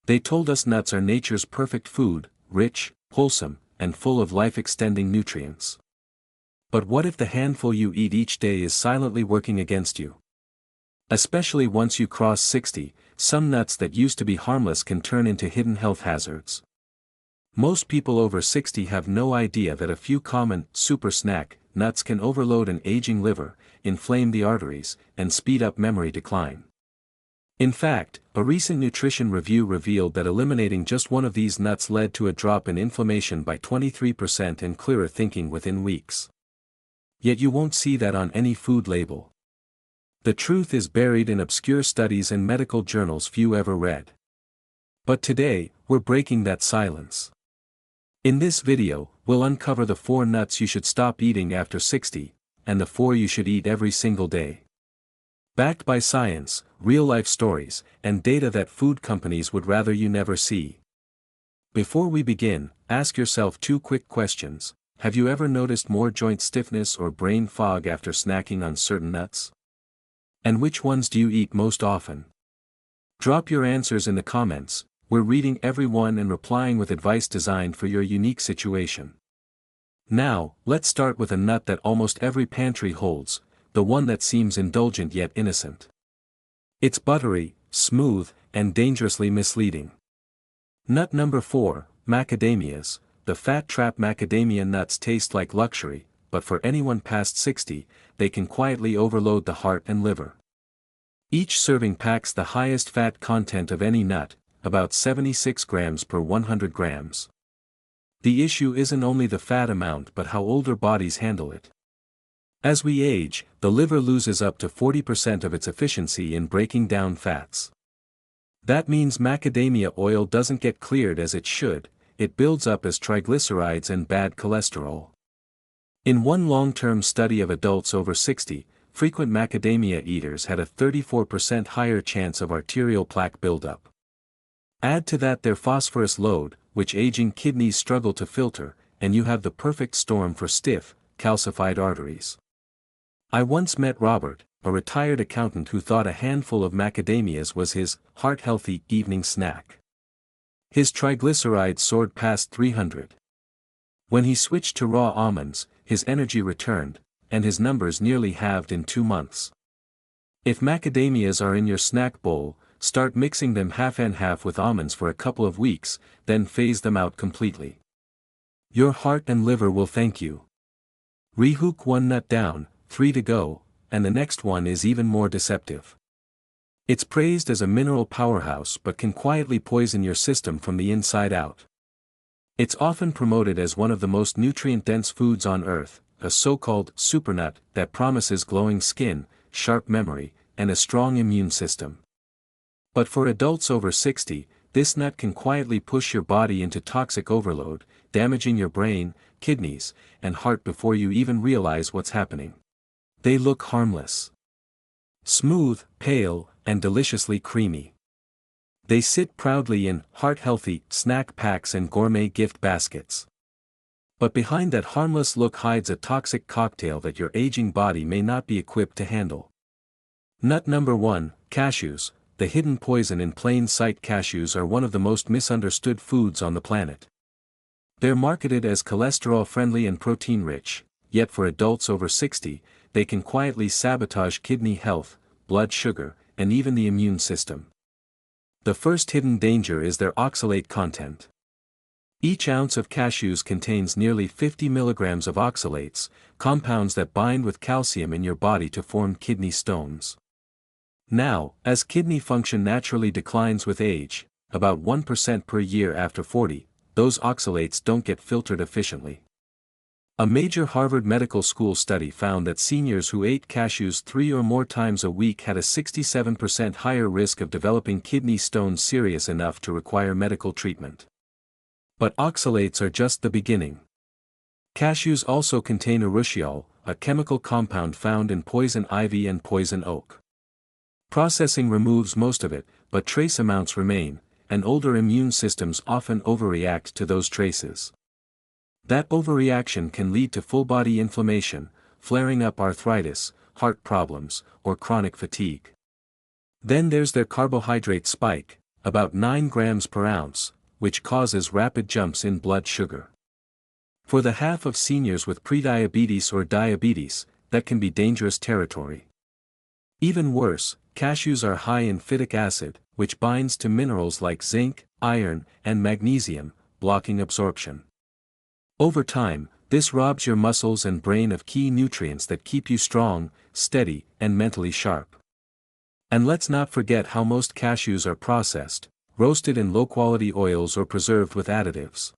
They told us nuts are nature's perfect food, rich, wholesome, and full of life-extending nutrients. But what if the handful you eat each day is silently working against you? Especially once you cross 60, some nuts that used to be harmless can turn into hidden health hazards. Most people over 60 have no idea that a few common, super snack, nuts can overload an aging liver, inflame the arteries, and speed up memory decline. In fact, a recent nutrition review revealed that eliminating just one of these nuts led to a drop in inflammation by 23% and clearer thinking within weeks. Yet you won't see that on any food label. The truth is buried in obscure studies and medical journals few ever read. But today, we're breaking that silence. In this video, we'll uncover the 4 nuts you should stop eating after 60, and the 4 you should eat every single day. Backed by science, real-life stories, and data that food companies would rather you never see. Before we begin, ask yourself 2 quick questions. Have you ever noticed more joint stiffness or brain fog after snacking on certain nuts? And which ones do you eat most often? Drop your answers in the comments. We're reading every one and replying with advice designed for your unique situation. Now, let's start with a nut that almost every pantry holds, the one that seems indulgent yet innocent. It's buttery, smooth, and dangerously misleading. Nut number 4, macadamias. The fat-trap macadamia nuts taste like luxury, but for anyone past 60, they can quietly overload the heart and liver. Each serving packs the highest fat content of any nut, about 76 grams per 100 grams. The issue isn't only the fat amount but how older bodies handle it. As we age, the liver loses up to 40% of its efficiency in breaking down fats. That means macadamia oil doesn't get cleared as it should, it builds up as triglycerides and bad cholesterol. In one long-term study of adults over 60, frequent macadamia eaters had a 34% higher chance of arterial plaque buildup. Add to that their phosphorus load, which aging kidneys struggle to filter, and you have the perfect storm for stiff, calcified arteries. I once met Robert, a retired accountant who thought a handful of macadamias was his heart-healthy evening snack. His triglycerides soared past 300. When he switched to raw almonds, his energy returned, and his numbers nearly halved in 2 months. If macadamias are in your snack bowl, start mixing them half and half with almonds for a couple of weeks, then phase them out completely. Your heart and liver will thank you. Rehook 1 nut down, 3 to go, and the next one is even more deceptive. It's praised as a mineral powerhouse but can quietly poison your system from the inside out. It's often promoted as one of the most nutrient-dense foods on earth, a so-called supernut that promises glowing skin, sharp memory, and a strong immune system. But for adults over 60, this nut can quietly push your body into toxic overload, damaging your brain, kidneys, and heart before you even realize what's happening. They look harmless. Smooth, pale, and deliciously creamy. They sit proudly in heart-healthy snack packs and gourmet gift baskets. But behind that harmless look hides a toxic cocktail that your aging body may not be equipped to handle. Nut number 1, cashews. The hidden poison in plain sight. Cashews are one of the most misunderstood foods on the planet. They're marketed as cholesterol-friendly and protein-rich, yet for adults over 60, they can quietly sabotage kidney health, blood sugar, and even the immune system. The first hidden danger is their oxalate content. Each ounce of cashews contains nearly 50 milligrams of oxalates, compounds that bind with calcium in your body to form kidney stones. Now, as kidney function naturally declines with age, about 1% per year after 40, those oxalates don't get filtered efficiently. A major Harvard Medical School study found that seniors who ate cashews 3 or more times a week had a 67% higher risk of developing kidney stones serious enough to require medical treatment. But oxalates are just the beginning. Cashews also contain urushiol, a chemical compound found in poison ivy and poison oak. Processing removes most of it, but trace amounts remain, and older immune systems often overreact to those traces. That overreaction can lead to full-body inflammation, flaring up arthritis, heart problems, or chronic fatigue. Then there's their carbohydrate spike. about 9 grams per ounce, which causes rapid jumps in blood sugar. For the half of seniors with prediabetes or diabetes, that can be dangerous territory. Even worse, cashews are high in phytic acid, which binds to minerals like zinc, iron, and magnesium, blocking absorption. Over time, this robs your muscles and brain of key nutrients that keep you strong, steady, and mentally sharp. And let's not forget how most cashews are processed, roasted in low-quality oils or preserved with additives.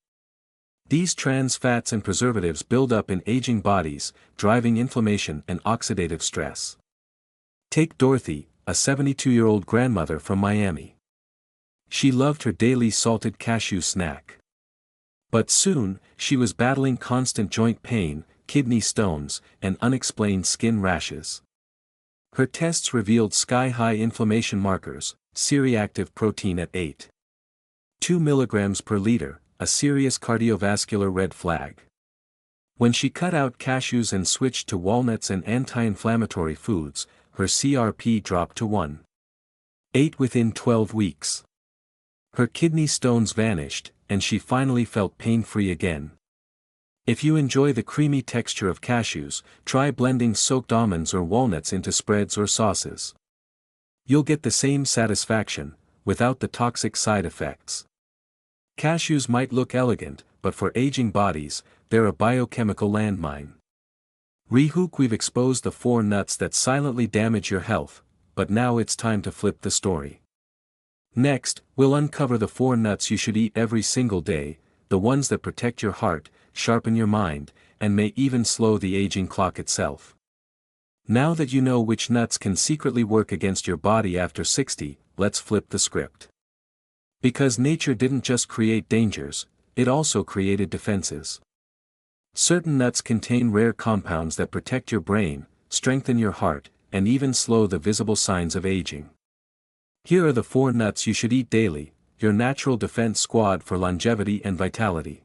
These trans fats and preservatives build up in aging bodies, driving inflammation and oxidative stress. Take Dorothy, a 72-year-old grandmother from Miami. She loved her daily salted cashew snack. But soon, she was battling constant joint pain, kidney stones, and unexplained skin rashes. Her tests revealed sky-high inflammation markers, C-reactive protein at 8.2 mg per liter, a serious cardiovascular red flag. When she cut out cashews and switched to walnuts and anti-inflammatory foods, her CRP dropped to 1.8 within 12 weeks. Her kidney stones vanished, and she finally felt pain-free again. If you enjoy the creamy texture of cashews, try blending soaked almonds or walnuts into spreads or sauces. You'll get the same satisfaction, without the toxic side effects. Cashews might look elegant, but for aging bodies, they're a biochemical landmine. We've exposed the 4 nuts that silently damage your health, but now it's time to flip the story. Next, we'll uncover the 4 nuts you should eat every single day, the ones that protect your heart, sharpen your mind, and may even slow the aging clock itself. Now that you know which nuts can secretly work against your body after 60, let's flip the script. Because nature didn't just create dangers, it also created defenses. Certain nuts contain rare compounds that protect your brain, strengthen your heart, and even slow the visible signs of aging. Here are the 4 nuts you should eat daily, your natural defense squad for longevity and vitality.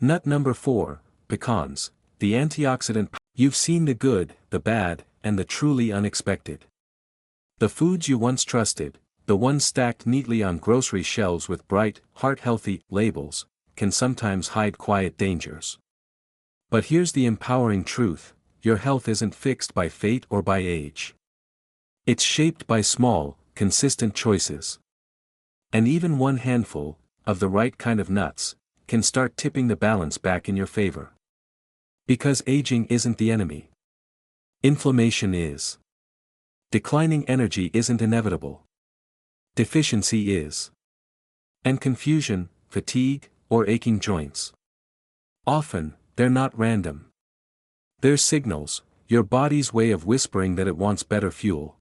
Nut number 4, pecans, the antioxidant. You've seen the good, the bad, and the truly unexpected. The foods you once trusted, the ones stacked neatly on grocery shelves with bright, heart-healthy labels, can sometimes hide quiet dangers. But here's the empowering truth: your health isn't fixed by fate or by age. It's shaped by small, consistent choices. And even one handful, of the right kind of nuts, can start tipping the balance back in your favor. Because aging isn't the enemy. Inflammation is. Declining energy isn't inevitable. Deficiency is. And confusion, fatigue, or aching joints. Often, they're not random. They're signals, your body's way of whispering that it wants better fuel.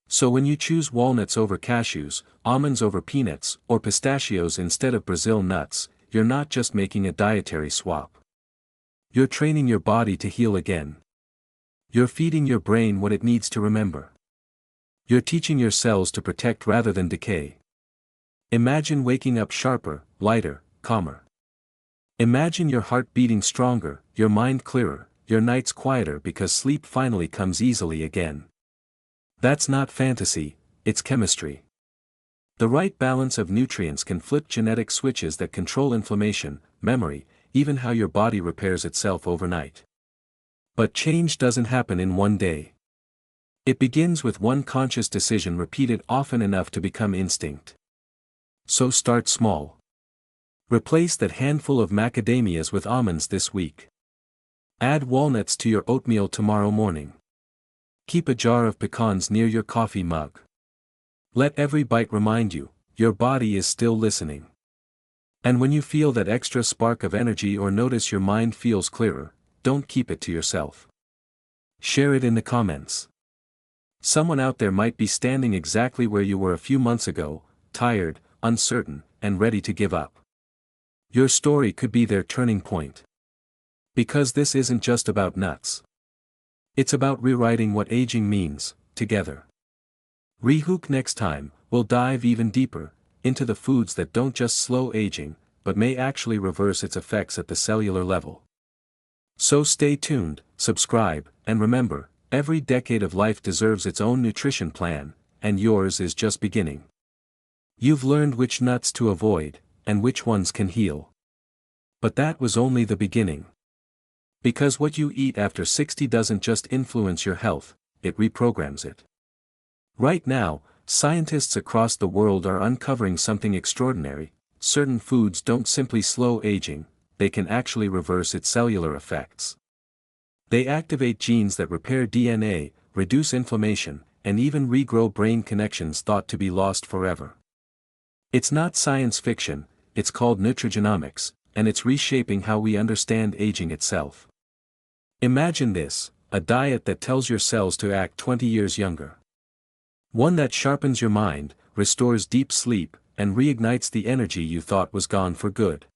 So when you choose walnuts over cashews, almonds over peanuts, or pistachios instead of Brazil nuts, you're not just making a dietary swap. You're training your body to heal again. You're feeding your brain what it needs to remember. You're teaching your cells to protect rather than decay. Imagine waking up sharper, lighter, calmer. Imagine your heart beating stronger, your mind clearer, your nights quieter because sleep finally comes easily again. That's not fantasy, it's chemistry. The right balance of nutrients can flip genetic switches that control inflammation, memory, even how your body repairs itself overnight. But change doesn't happen in one day. It begins with one conscious decision repeated often enough to become instinct. So start small. Replace that handful of macadamias with almonds this week. Add walnuts to your oatmeal tomorrow morning. Keep a jar of pecans near your coffee mug. Let every bite remind you, your body is still listening. And when you feel that extra spark of energy or notice your mind feels clearer, don't keep it to yourself. Share it in the comments. Someone out there might be standing exactly where you were a few months ago, tired, uncertain, and ready to give up. Your story could be their turning point. Because this isn't just about nuts. It's about rewriting what aging means, together. Next time, we'll dive even deeper, into the foods that don't just slow aging, but may actually reverse its effects at the cellular level. So stay tuned, subscribe, and remember, every decade of life deserves its own nutrition plan, and yours is just beginning. You've learned which nuts to avoid, and which ones can heal. But that was only the beginning. Because what you eat after 60 doesn't just influence your health, it reprograms it. Right now, scientists across the world are uncovering something extraordinary. Certain foods don't simply slow aging, they can actually reverse its cellular effects. They activate genes that repair DNA, reduce inflammation, and even regrow brain connections thought to be lost forever. It's not science fiction, it's called nutrigenomics, and it's reshaping how we understand aging itself. Imagine this, a diet that tells your cells to act 20 years younger. One that sharpens your mind, restores deep sleep, and reignites the energy you thought was gone for good.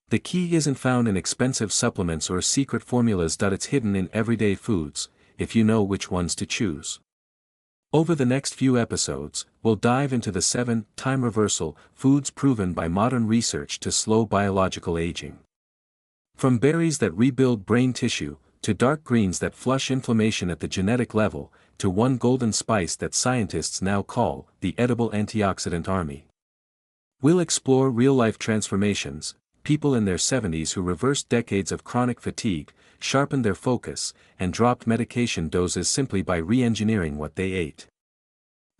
The key isn't found in expensive supplements or secret formulas. It's hidden in everyday foods, if you know which ones to choose. Over the next few episodes, we'll dive into the 7 time reversal foods proven by modern research to slow biological aging. From berries that rebuild brain tissue, to dark greens that flush inflammation at the genetic level, to one golden spice that scientists now call the edible antioxidant army. We'll explore real-life transformations, people in their 70s who reversed decades of chronic fatigue, sharpened their focus, and dropped medication doses simply by re-engineering what they ate.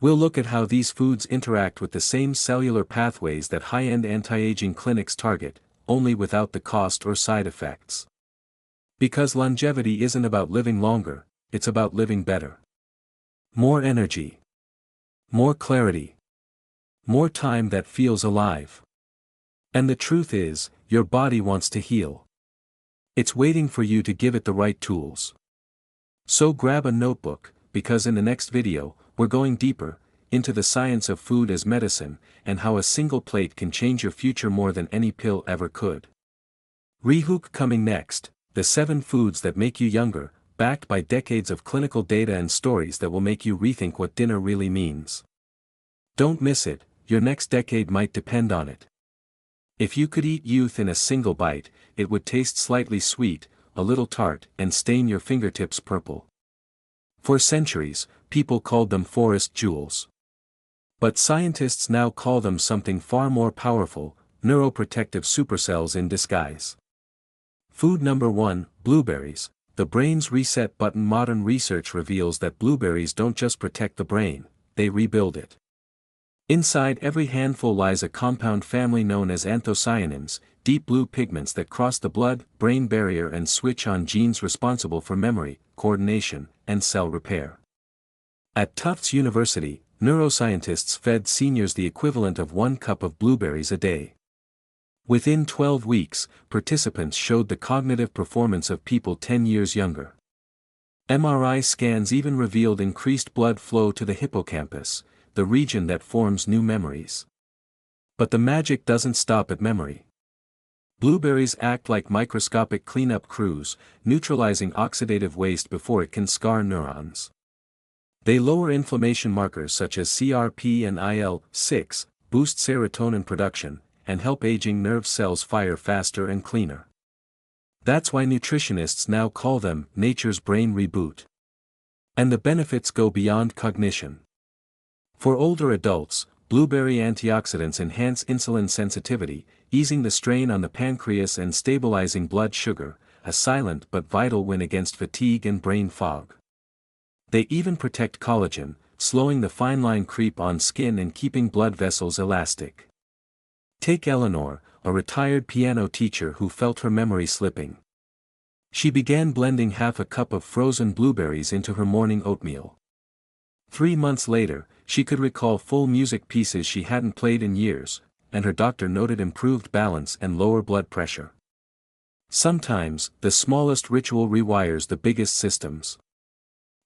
We'll look at how these foods interact with the same cellular pathways that high-end anti-aging clinics target, only without the cost or side effects. Because longevity isn't about living longer, it's about living better. More energy. More clarity. More time that feels alive. And the truth is, your body wants to heal. It's waiting for you to give it the right tools. So grab a notebook, because in the next video, we're going deeper into the science of food as medicine, and how a single plate can change your future more than any pill ever could. Rehook coming next, the 7 foods that make you younger, backed by decades of clinical data and stories that will make you rethink what dinner really means. Don't miss it, your next decade might depend on it. If you could eat youth in a single bite, it would taste slightly sweet, a little tart, and stain your fingertips purple. For centuries, people called them forest jewels. But scientists now call them something far more powerful, neuroprotective supercells in disguise. Food number 1, blueberries, the brain's reset button. Modern research reveals that blueberries don't just protect the brain, they rebuild it. Inside every handful lies a compound family known as anthocyanins, deep blue pigments that cross the blood-brain barrier and switch on genes responsible for memory, coordination, and cell repair. At Tufts University, neuroscientists fed seniors the equivalent of 1 cup of blueberries a day. Within 12 weeks, participants showed the cognitive performance of people 10 years younger. MRI scans even revealed increased blood flow to the hippocampus, the region that forms new memories. But the magic doesn't stop at memory. Blueberries act like microscopic cleanup crews, neutralizing oxidative waste before it can scar neurons. They lower inflammation markers such as CRP and IL-6, boost serotonin production, and help aging nerve cells fire faster and cleaner. That's why nutritionists now call them nature's brain reboot. And the benefits go beyond cognition. For older adults, blueberry antioxidants enhance insulin sensitivity, easing the strain on the pancreas and stabilizing blood sugar, a silent but vital win against fatigue and brain fog. They even protect collagen, slowing the fine line creep on skin and keeping blood vessels elastic. Take Eleanor, a retired piano teacher who felt her memory slipping. She began blending half a cup of frozen blueberries into her morning oatmeal. 3 months later, she could recall full music pieces she hadn't played in years, and her doctor noted improved balance and lower blood pressure. Sometimes, the smallest ritual rewires the biggest systems.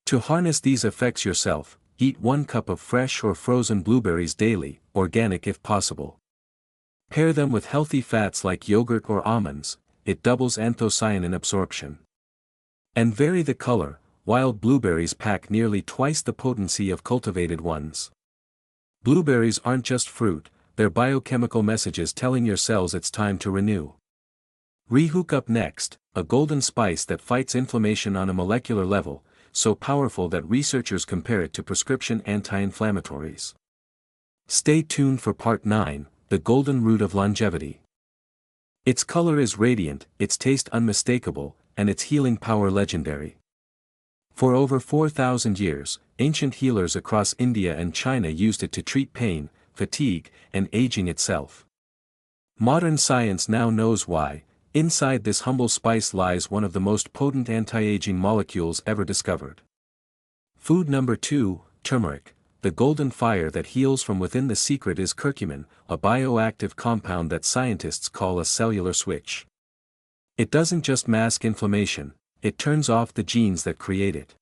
To harness these effects yourself, eat 1 cup of fresh or frozen blueberries daily, organic if possible. Pair them with healthy fats like yogurt or almonds, it doubles anthocyanin absorption. And vary the color. Wild blueberries pack nearly twice the potency of cultivated ones. Blueberries aren't just fruit, they're biochemical messages telling your cells it's time to renew. Rehook up next, a golden spice that fights inflammation on a molecular level, so powerful that researchers compare it to prescription anti-inflammatories. Stay tuned for part 9, the golden root of longevity. Its color is radiant, its taste unmistakable, and its healing power legendary. For over 4,000 years, ancient healers across India and China used it to treat pain, fatigue, and aging itself. Modern science now knows why. Inside this humble spice lies one of the most potent anti-aging molecules ever discovered. Food number 2, turmeric, the golden fire that heals from within. The secret is curcumin, a bioactive compound that scientists call a cellular switch. It doesn't just mask inflammation, it turns off the genes that create it.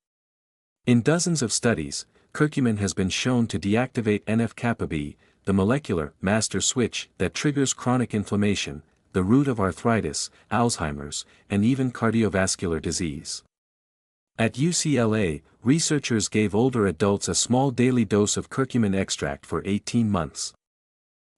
In dozens of studies, curcumin has been shown to deactivate NF-kappa B, the molecular master switch that triggers chronic inflammation, the root of arthritis, Alzheimer's, and even cardiovascular disease. At UCLA, researchers gave older adults a small daily dose of curcumin extract for 18 months.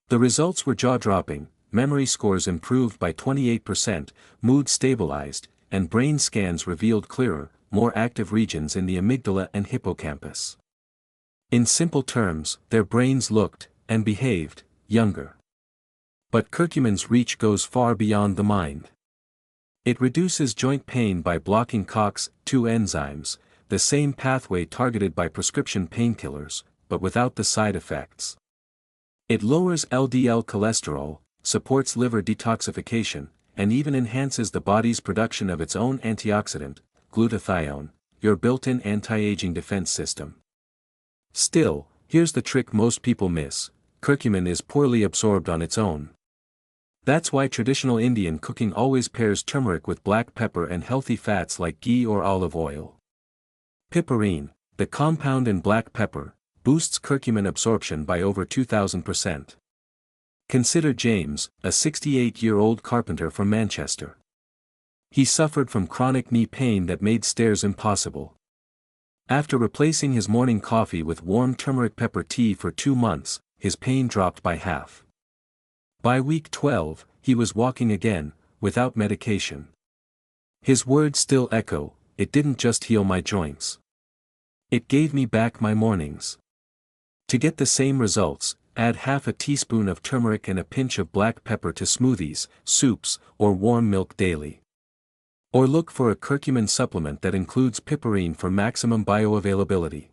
The results were jaw-dropping: memory scores improved by 28%, mood stabilized, and brain scans revealed clearer, more active regions in the amygdala and hippocampus. In simple terms, their brains looked, and behaved, younger. But curcumin's reach goes far beyond the mind. It reduces joint pain by blocking COX-2 enzymes, the same pathway targeted by prescription painkillers, but without the side effects. It lowers LDL cholesterol, supports liver detoxification, and even enhances the body's production of its own antioxidant, glutathione, your built-in anti-aging defense system. Still, here's the trick most people miss: curcumin is poorly absorbed on its own. That's why traditional Indian cooking always pairs turmeric with black pepper and healthy fats like ghee or olive oil. Piperine, the compound in black pepper, boosts curcumin absorption by over 2,000%. Consider James, a 68-year-old carpenter from Manchester. He suffered from chronic knee pain that made stairs impossible. After replacing his morning coffee with warm turmeric pepper tea for 2 months, his pain dropped by half. By week 12, he was walking again, without medication. His words still echo: "It didn't just heal my joints. It gave me back my mornings." To get the same results, add half a teaspoon of turmeric and a pinch of black pepper to smoothies, soups, or warm milk daily. Or look for a curcumin supplement that includes piperine for maximum bioavailability.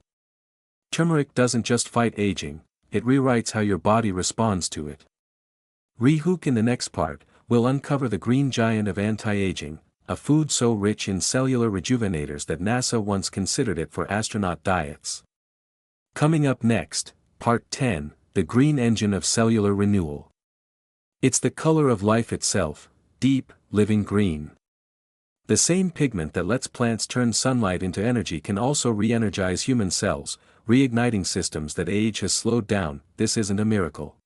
Turmeric doesn't just fight aging, it rewrites how your body responds to it. Rehook. In the next part, we'll uncover the green giant of anti-aging, a food so rich in cellular rejuvenators that NASA once considered it for astronaut diets. Coming up next, part 10, the green engine of cellular renewal. It's the color of life itself, deep, living green. The same pigment that lets plants turn sunlight into energy can also re-energize human cells, reigniting systems that age has slowed down. This isn't a miracle.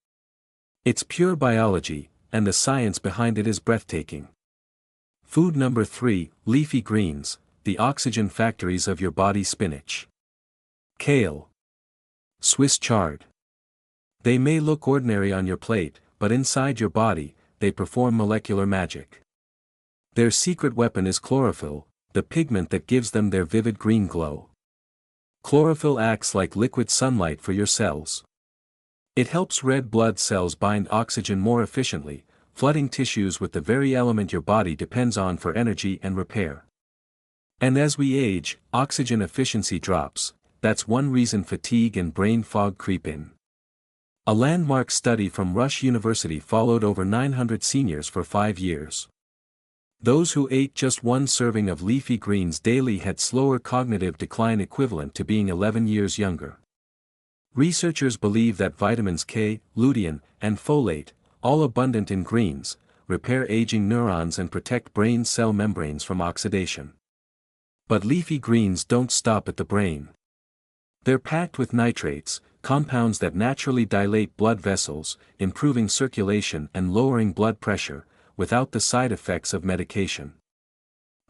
It's pure biology, and the science behind it is breathtaking. Food number 3, leafy greens, the oxygen factories of your body. Spinach, kale, Swiss chard. They may look ordinary on your plate, but inside your body, they perform molecular magic. Their secret weapon is chlorophyll, the pigment that gives them their vivid green glow. Chlorophyll acts like liquid sunlight for your cells. It helps red blood cells bind oxygen more efficiently, flooding tissues with the very element your body depends on for energy and repair. And as we age, oxygen efficiency drops. That's one reason fatigue and brain fog creep in. A landmark study from Rush University followed over 900 seniors for 5 years. Those who ate just one serving of leafy greens daily had slower cognitive decline equivalent to being 11 years younger. Researchers believe that vitamins K, lutein, and folate, all abundant in greens, repair aging neurons and protect brain cell membranes from oxidation. But leafy greens don't stop at the brain. They're packed with nitrates, compounds that naturally dilate blood vessels, improving circulation and lowering blood pressure, without the side effects of medication.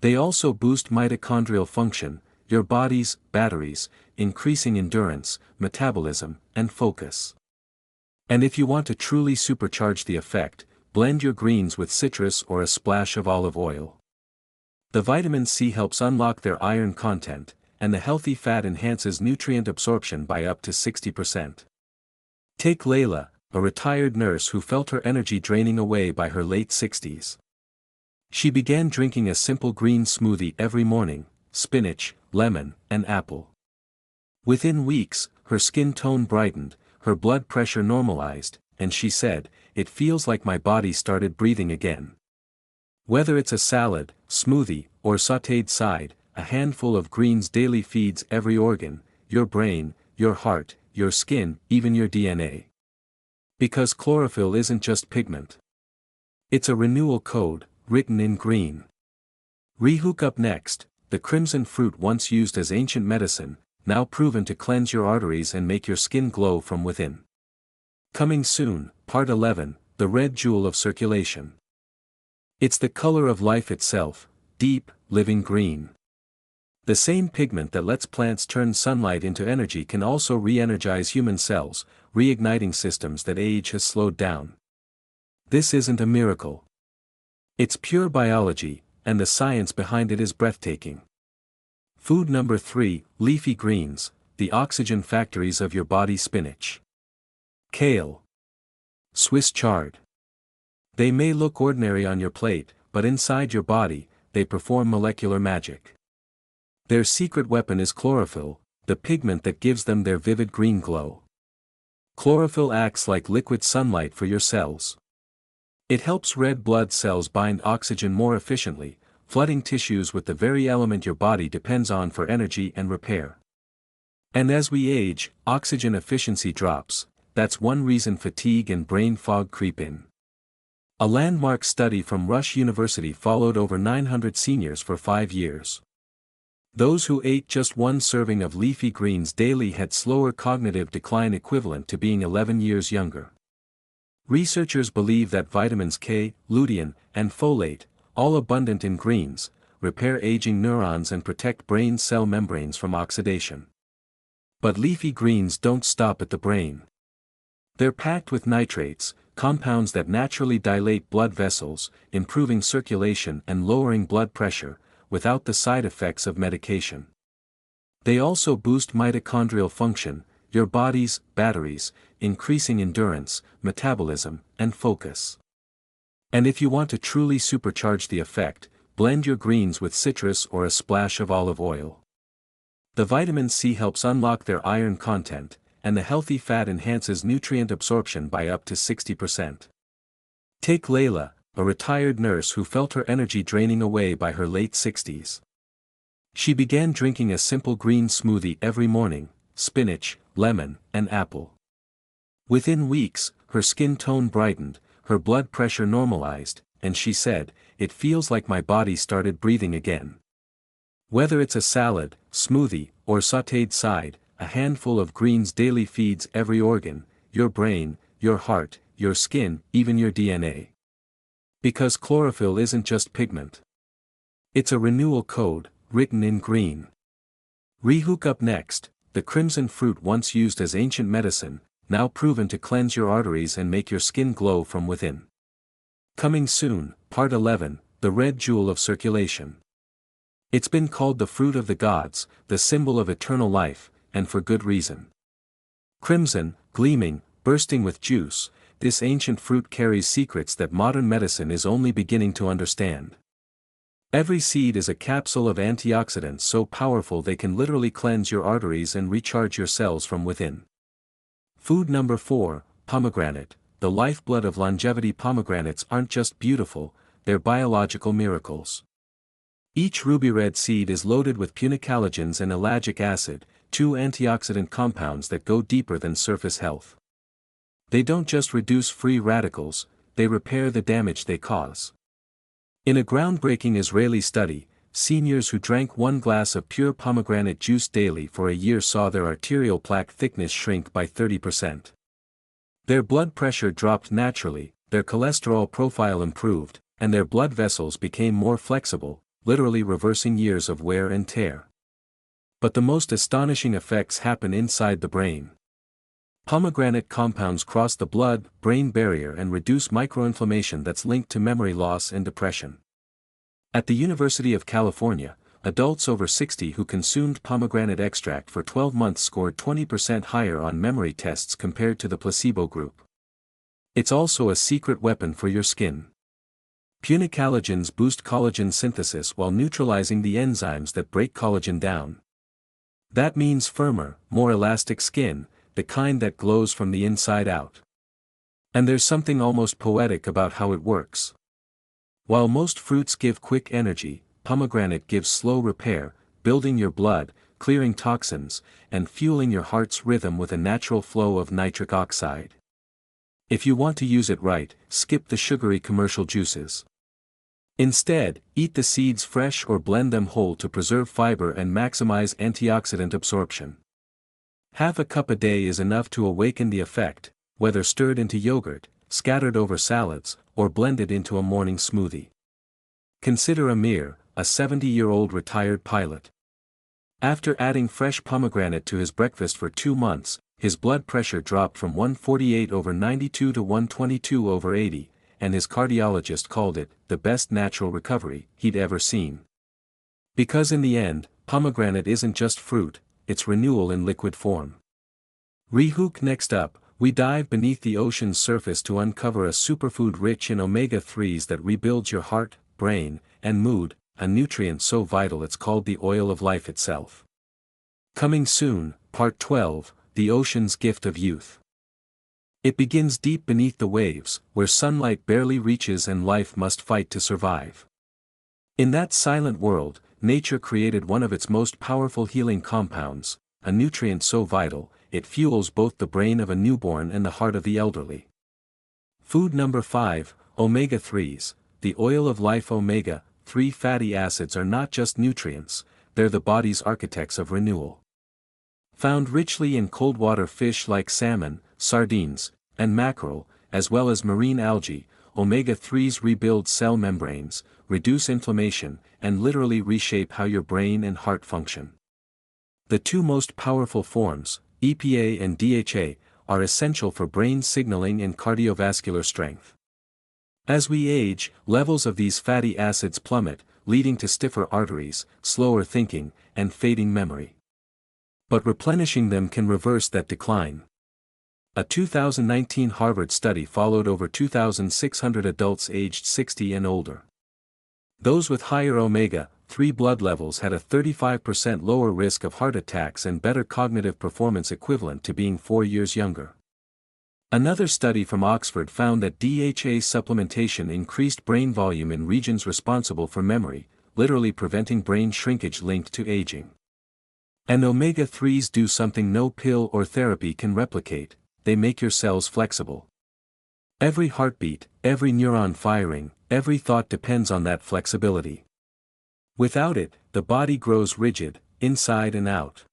They also boost mitochondrial function, your body's batteries, increasing endurance, metabolism, and focus. And if you want to truly supercharge the effect, blend your greens with citrus or a splash of olive oil. The vitamin C helps unlock their iron content, and the healthy fat enhances nutrient absorption by up to 60%. Take Layla, a retired nurse who felt her energy draining away by her late 60s. She began drinking a simple green smoothie every morning: spinach, lemon, and apple. Within weeks, her skin tone brightened, her blood pressure normalized, and she said, "It feels like my body started breathing again." Whether it's a salad, smoothie, or sautéed side, a handful of greens daily feeds every organ: your brain, your heart, your skin, even your DNA. Because chlorophyll isn't just pigment. It's a renewal code, written in green. Rehook up next, the crimson fruit once used as ancient medicine, now proven to cleanse your arteries and make your skin glow from within. Coming soon, Part 11, the red jewel of circulation. It's the color of life itself, deep, living green. The same pigment that lets plants turn sunlight into energy can also re-energize human cells, reigniting systems that age has slowed down. This isn't a miracle. It's pure biology, and the science behind it is breathtaking. Food number 3, leafy greens, the oxygen factories of your body. Spinach. Kale. Swiss chard. They may look ordinary on your plate, but inside your body, they perform molecular magic. Their secret weapon is chlorophyll, the pigment that gives them their vivid green glow. Chlorophyll acts like liquid sunlight for your cells. It helps red blood cells bind oxygen more efficiently, flooding tissues with the very element your body depends on for energy and repair. And as we age, oxygen efficiency drops. That's one reason fatigue and brain fog creep in. A landmark study from Rush University followed over 900 seniors for 5 years. Those who ate just one serving of leafy greens daily had slower cognitive decline equivalent to being 11 years younger. Researchers believe that vitamins K, lutein, and folate, all abundant in greens, repair aging neurons and protect brain cell membranes from oxidation. But leafy greens don't stop at the brain. They're packed with nitrates, compounds that naturally dilate blood vessels, improving circulation and lowering blood pressure, without the side effects of medication. They also boost mitochondrial function, your body's batteries, increasing endurance, metabolism, and focus. And if you want to truly supercharge the effect, blend your greens with citrus or a splash of olive oil. The vitamin C helps unlock their iron content, and the healthy fat enhances nutrient absorption by up to 60%. Take Layla, a retired nurse who felt her energy draining away by her late 60s. She began drinking a simple green smoothie every morning: spinach, lemon, and apple. Within weeks, her skin tone brightened, her blood pressure normalized, and she said, "It feels like my body started breathing again." Whether it's a salad, smoothie, or sautéed side, a handful of greens daily feeds every organ: your brain, your heart, your skin, even your DNA. Because chlorophyll isn't just pigment. It's a renewal code, written in green. Rehook up next, the crimson fruit once used as ancient medicine, now proven to cleanse your arteries and make your skin glow from within. Coming soon, Part 11, the red jewel of circulation. It's been called the fruit of the gods, the symbol of eternal life, and for good reason. Crimson, gleaming, bursting with juice, this ancient fruit carries secrets that modern medicine is only beginning to understand. Every seed is a capsule of antioxidants so powerful they can literally cleanse your arteries and recharge your cells from within. Food number 4, pomegranate, the lifeblood of longevity. Pomegranates aren't just beautiful, they're biological miracles. Each ruby red seed is loaded with punicalagins and ellagic acid, 2 antioxidant compounds that go deeper than surface health. They don't just reduce free radicals, they repair the damage they cause. In a groundbreaking Israeli study, seniors who drank 1 glass of pure pomegranate juice daily for a year saw their arterial plaque thickness shrink by 30%. Their blood pressure dropped naturally, their cholesterol profile improved, and their blood vessels became more flexible, literally reversing years of wear and tear. But the most astonishing effects happen inside the brain. Pomegranate compounds cross the blood-brain barrier and reduce microinflammation that's linked to memory loss and depression. At the University of California, adults over 60 who consumed pomegranate extract for 12 months scored 20% higher on memory tests compared to the placebo group. It's also a secret weapon for your skin. Punicalagins boost collagen synthesis while neutralizing the enzymes that break collagen down. That means firmer, more elastic skin, the kind that glows from the inside out. And there's something almost poetic about how it works. While most fruits give quick energy, pomegranate gives slow repair, building your blood, clearing toxins, and fueling your heart's rhythm with a natural flow of nitric oxide. If you want to use it right, skip the sugary commercial juices. Instead, eat the seeds fresh or blend them whole to preserve fiber and maximize antioxidant absorption. Half a cup a day is enough to awaken the effect, whether stirred into yogurt, scattered over salads, or blended into a morning smoothie. Consider Amir, a 70-year-old retired pilot. After adding fresh pomegranate to his breakfast for 2 months, his blood pressure dropped from 148/92 to 122/80, and his cardiologist called it the best natural recovery he'd ever seen. Because in the end, pomegranate isn't just fruit, it's renewal in liquid form. Rehook. Next up, we dive beneath the ocean's surface to uncover a superfood rich in omega-3s that rebuilds your heart, brain, and mood, a nutrient so vital it's called the oil of life itself. Coming soon, Part 12, The Ocean's Gift of Youth. It begins deep beneath the waves, where sunlight barely reaches and life must fight to survive. In that silent world, nature created one of its most powerful healing compounds, a nutrient so vital, it fuels both the brain of a newborn and the heart of the elderly. Food number 5, omega-3s. The oil of life. Omega-3 fatty acids are not just nutrients, they're the body's architects of renewal. Found richly in cold water fish like salmon, sardines, and mackerel, as well as marine algae, omega-3s rebuild cell membranes, reduce inflammation, and literally reshape how your brain and heart function. The two most powerful forms, EPA and DHA, are essential for brain signaling and cardiovascular strength. As we age, levels of these fatty acids plummet, leading to stiffer arteries, slower thinking, and fading memory. But replenishing them can reverse that decline. A 2019 Harvard study followed over 2,600 adults aged 60 and older. Those with higher omega-3 blood levels had a 35% lower risk of heart attacks and better cognitive performance equivalent to being 4 years younger. Another study from Oxford found that DHA supplementation increased brain volume in regions responsible for memory, literally preventing brain shrinkage linked to aging. And omega-3s do something no pill or therapy can replicate: they make your cells flexible. Every heartbeat, every neuron firing, every thought depends on that flexibility. Without it, the body grows rigid, inside and out.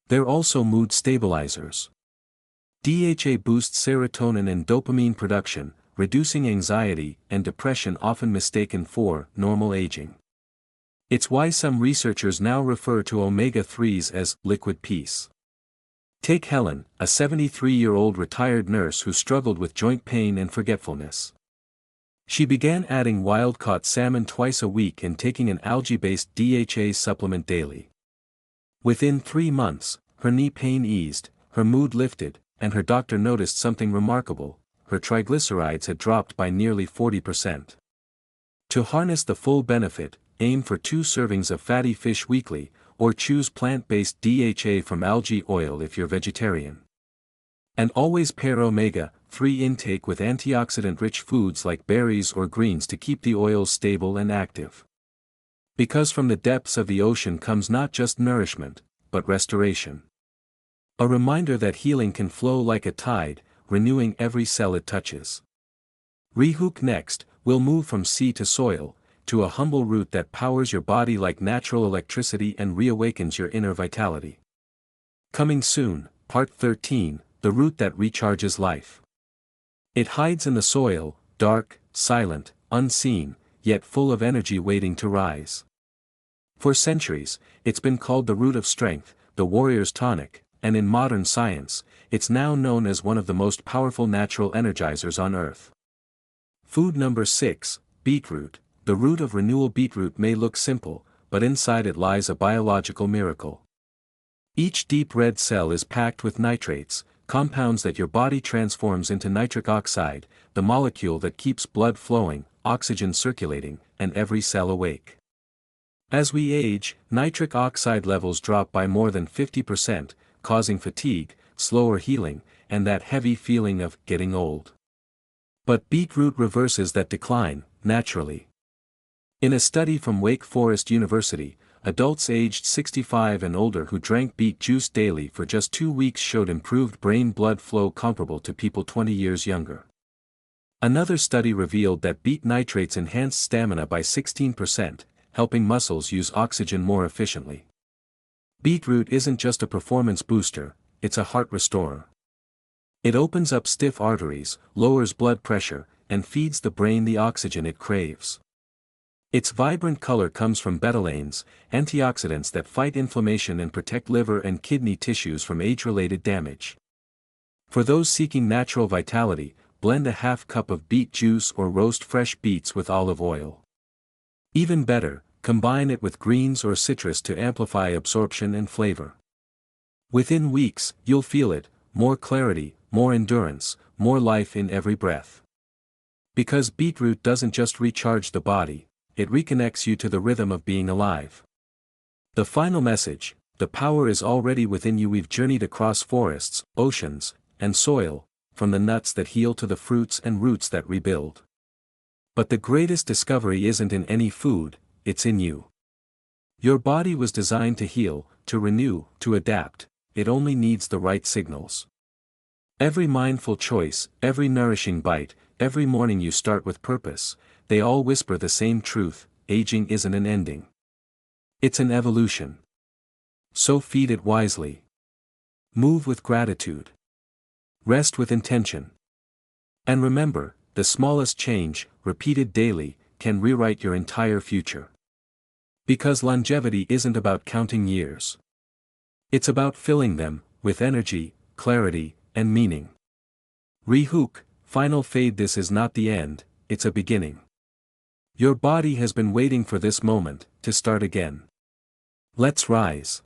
They're also mood stabilizers. DHA boosts serotonin and dopamine production, reducing anxiety and depression often mistaken for normal aging. It's why some researchers now refer to omega-3s as liquid peace. Take Helen, a 73-year-old retired nurse who struggled with joint pain and forgetfulness. She began adding wild-caught salmon twice a week and taking an algae-based DHA supplement daily. Within 3 months, her knee pain eased, her mood lifted, and her doctor noticed something remarkable: her triglycerides had dropped by nearly 40%. To harness the full benefit, aim for 2 servings of fatty fish weekly, or choose plant-based DHA from algae oil if you're vegetarian. And always pair omega-3 intake with antioxidant-rich foods like berries or greens to keep the oils stable and active. Because from the depths of the ocean comes not just nourishment, but restoration. A reminder that healing can flow like a tide, renewing every cell it touches. Rehook. Next, we'll move from sea to soil, to a humble root that powers your body like natural electricity and reawakens your inner vitality. Coming soon, Part 13, The Root That Recharges Life. It hides in the soil, dark, silent, unseen, yet full of energy waiting to rise. For centuries, it's been called the root of strength, the warrior's tonic, and in modern science, it's now known as one of the most powerful natural energizers on Earth. Food number 6, beetroot. The root of renewal. Beetroot may look simple, but inside it lies a biological miracle. Each deep red cell is packed with nitrates, compounds that your body transforms into nitric oxide, the molecule that keeps blood flowing, oxygen circulating, and every cell awake. As we age, nitric oxide levels drop by more than 50%, causing fatigue, slower healing, and that heavy feeling of getting old. But beetroot reverses that decline, naturally. In a study from Wake Forest University, adults aged 65 and older who drank beet juice daily for just 2 weeks showed improved brain blood flow comparable to people 20 years younger. Another study revealed that beet nitrates enhanced stamina by 16%, helping muscles use oxygen more efficiently. Beetroot isn't just a performance booster, it's a heart restorer. It opens up stiff arteries, lowers blood pressure, and feeds the brain the oxygen it craves. Its vibrant color comes from betalains, antioxidants that fight inflammation and protect liver and kidney tissues from age-related damage. For those seeking natural vitality, blend a half cup of beet juice or roast fresh beets with olive oil. Even better, combine it with greens or citrus to amplify absorption and flavor. Within weeks, you'll feel it: more clarity, more endurance, more life in every breath. Because beetroot doesn't just recharge the body, it reconnects you to the rhythm of being alive. The final message: the power is already within you. We've journeyed across forests, oceans, and soil, from the nuts that heal to the fruits and roots that rebuild. But the greatest discovery isn't in any food, it's in you. Your body was designed to heal, to renew, to adapt. It only needs the right signals. Every mindful choice, every nourishing bite, every morning you start with purpose, they all whisper the same truth: aging isn't an ending. It's an evolution. So feed it wisely. Move with gratitude. Rest with intention. And remember, the smallest change, repeated daily, can rewrite your entire future. Because longevity isn't about counting years. It's about filling them with energy, clarity, and meaning. Rehook, final fade. This is not the end, it's a beginning. Your body has been waiting for this moment to start again. Let's rise.